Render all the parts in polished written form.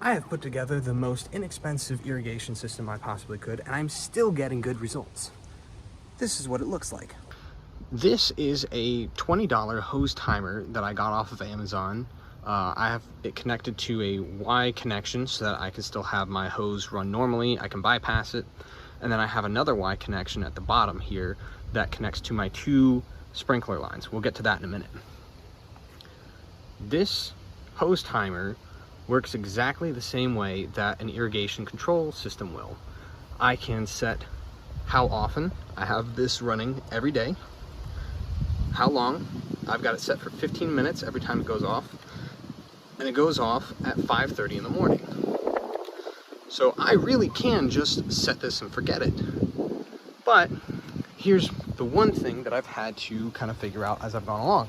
I have put together the most inexpensive irrigation system I possibly could, and I'm still getting good results. This is what it looks like. This is a $20 hose timer that I got off of Amazon. I have it connected to a Y connection so that I can still have my hose run normally. I can bypass it. And then I have another Y connection at the bottom here that connects to my 2 sprinkler lines. We'll get to that in a minute. This hose timer works exactly the same way that an irrigation control system will. I can set how often I have this running every day, how long. I've got it set for 15 minutes every time it goes off, and it goes off at 5:30 in the morning. So I really can just set this and forget it. But here's the one thing that I've had to kind of figure out as I've gone along.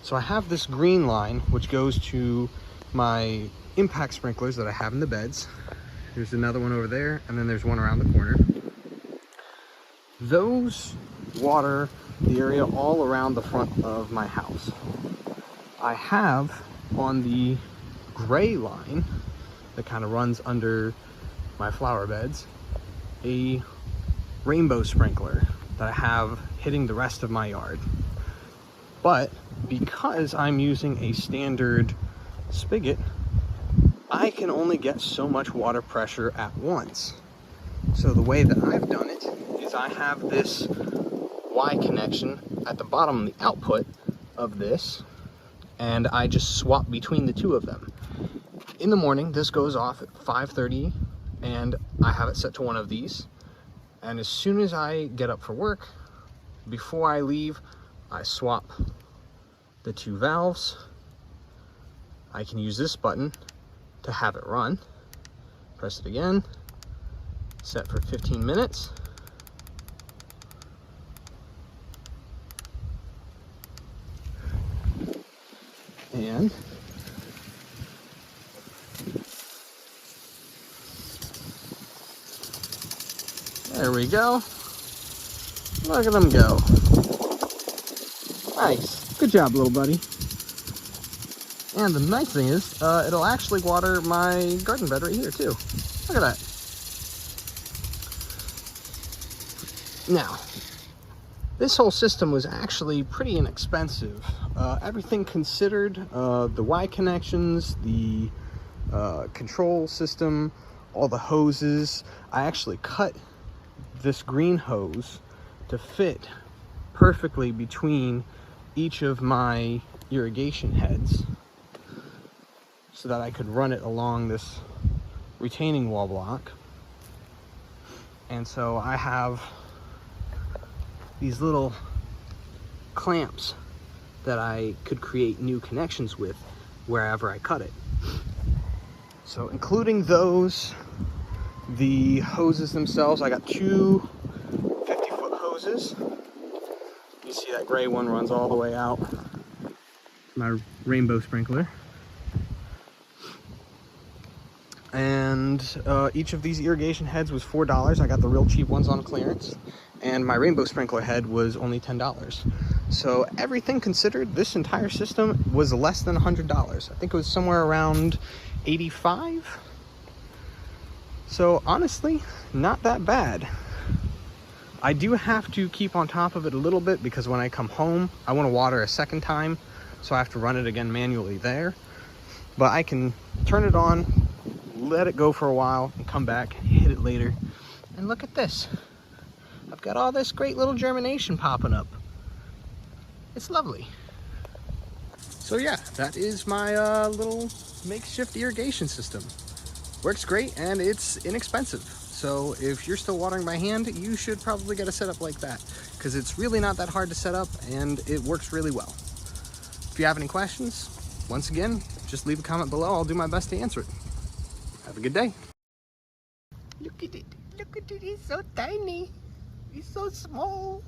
So I have this green line which goes to my impact sprinklers that I have in the beds. There's another one over there, and then there's one around the corner. Those water the area all around the front of my house. I have on the gray line that kind of runs under my flower beds a rainbow sprinkler that I have hitting the rest of my yard. But because I'm using a standard spigot, I can only get so much water pressure at once. So the way that I've done it is I have this Y connection at the bottom, the output of this, and I just swap between the two of them. In the morning, this goes off at 5:30, and I have it set to one of these. And as soon as I get up for work, before I leave, I swap the 2 valves. I can use this button to have it run. Press it again, set for 15 minutes. And there we go. Look at them go. Nice. Good job, little buddy. And the nice thing is, it'll actually water my garden bed right here, too. Look at that. Now, this whole system was actually pretty inexpensive. Everything considered, the Y connections, the control system, all the hoses. I actually cut this green hose to fit perfectly between each of my irrigation heads so that I could run it along this retaining wall block. And so I have these little clamps that I could create new connections with wherever I cut it. So including those, the hoses themselves, I got 2 50-foot hoses. You see that gray one runs all the way out. My rainbow sprinkler. And each of these irrigation heads was $4. I got the real cheap ones on clearance. And my rainbow sprinkler head was only $10. So everything considered, this entire system was less than $100. I think it was somewhere around $85. So honestly, not that bad. I do have to keep on top of it a little bit because when I come home, I want to water a second time. So I have to run it again manually there. But I can turn it on, let it go for a while, and come back, hit it later. And look at this. I've got all this great little germination popping up. It's lovely. So yeah, that is my little makeshift irrigation system. Works great and it's inexpensive. So if you're still watering by hand, you should probably get a setup like that because it's really not that hard to set up and it works really well. If you have any questions, once again, just leave a comment below. I'll do my best to answer it. Have a good day. Look at it. Look at it. It's so tiny. It's so small.